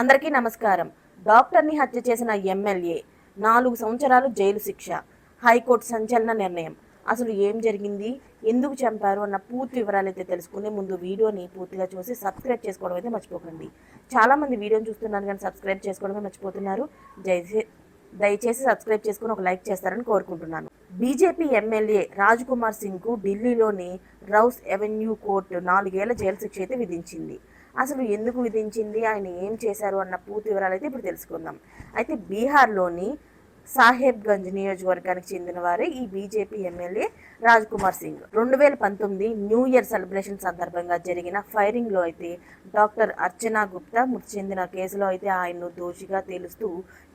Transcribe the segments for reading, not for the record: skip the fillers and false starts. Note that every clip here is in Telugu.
అందరికీ నమస్కారం. డాక్టర్ని హత్య చేసిన ఎమ్మెల్యే 4 సంవత్సరాలు జైలు శిక్ష. హైకోర్టు సంచలన నిర్ణయం. అసలు ఏం జరిగింది, ఎందుకు చంపారు అన్న పూర్తి వివరాలైతే తెలుసుకునే ముందు వీడియోని పూర్తిగా చూసి సబ్స్క్రైబ్ చేసుకోవడం అయితే మర్చిపోకండి. చాలామంది వీడియోని చూస్తున్నారు కానీ సబ్స్క్రైబ్ చేసుకోవడమే మర్చిపోతున్నారు. దయచేసి సబ్స్క్రైబ్ చేసుకుని ఒక లైక్ చేస్తారని కోరుకుంటున్నాను. బీజేపీ ఎమ్మెల్యే రాజ్ కుమార్ సింగ్కు ఢిల్లీలోని రౌస్ ఎవెన్యూ కోర్టు 4 ఏళ్ల జైలు శిక్ష అయితే విధించింది. అసలు ఎందుకు విధించింది, ఆయన ఏం చేశారు అన్న పూర్తి వివరాలు అయితే ఇప్పుడు తెలుసుకుందాం. అయితే బీహార్లోని సాహెబ్గంజ్ నియోజకవర్గానికి చెందిన వారే ఈ BJP MLA Raj Kumar Singh. 2019 new year celebration సందర్భంగా జరిగిన ఫైరింగ్లో అయితే డాక్టర్ అర్చనా గుప్తా మృతి చెందిన కేసులో అయితే ఆయన్ను దోషిగా తేలుస్తూ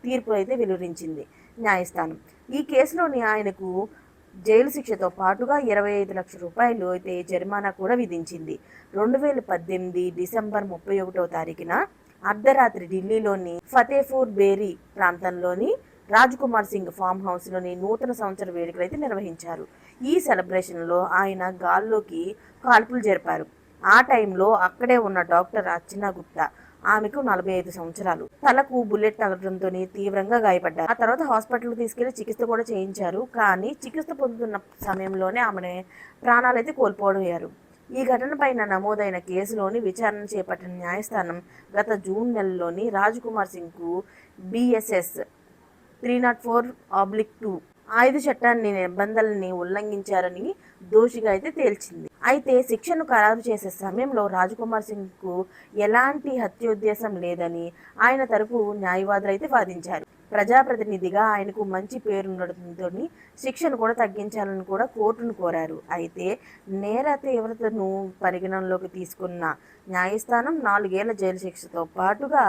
తీర్పు అయితే వెలువరించింది న్యాయస్థానం. ఈ కేసులోని ఆయనకు జైలు శిక్షతో పాటుగా 25 లక్షల రూపాయలు అయితే జరిమానా కూడా విధించింది. 2018 డిసెంబర్ 31వ తారీఖున అర్ధరాత్రి ఢిల్లీలోని ఫతేపూర్ బేరీ ప్రాంతంలోని రాజ్ కుమార్ సింగ్ ఫామ్ హౌస్లోని నూతన సంవత్సర వేడుకలు అయితే నిర్వహించారు. ఈ సెలబ్రేషన్లో ఆయన గాల్లోకి కాల్పులు జరిపారు. ఆ టైంలో అక్కడే ఉన్న డాక్టర్ అర్చనా గుప్తా, ఆమెకు 45 సంవత్సరాలు, తలకు బుల్లెట్ తగలడంతో తీవ్రంగా గాయపడ్డారు. ఆ తర్వాత హాస్పిటల్కి తీసుకెళ్లి చికిత్స కూడా చేయించారు. కానీ చికిత్స పొందుతున్న సమయంలోనే ఆమె ప్రాణాలైతే కోల్పోయారు. ఈ ఘటనపైన నమోదైన కేసులోని విచారణ చేపట్టిన న్యాయస్థానం గత జూన్ నెలలోని రాజ్ కుమార్ సింగ్కు BSS 304/2 ఆయుధ చట్టాన్ని నిబంధనల్ని ఉల్లంఘించారని దోషిగా అయితే తేల్చింది. అయితే శిక్షను ఖరారు చేసే సమయంలో రాజ్ కుమార్ సింగ్కు ఎలాంటి హత్యోద్దేశం లేదని ఆయన తరపు న్యాయవాదులు అయితే వాదించారు. ప్రజాప్రతినిధిగా ఆయనకు మంచి పేరుండటంతో శిక్షను కూడా తగ్గించాలని కూడా కోర్టును కోరారు. అయితే నేర తీవ్రతను పరిగణనలోకి తీసుకున్న న్యాయస్థానం 4 ఏళ్ల జైలు శిక్షతో పాటుగా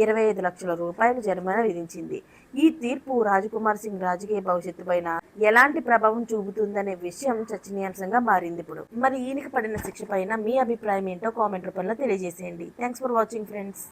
25 లక్షల రూపాయల జరిమానా విధించింది. ఈ తీర్పు రాజ్ కుమార్ సింగ్ రాజకీయ భవిష్యత్తు పైన ఎలాంటి ప్రభావం చూపుతుందనే విషయం చర్చనీయాంశంగా మారింది. ఇప్పుడు మరి ఈయనకి పడిన శిక్ష పైన మీ అభిప్రాయం ఏంటో కామెంట్ రూపంలో తెలియజేసేయండి. Thanks for watching friends.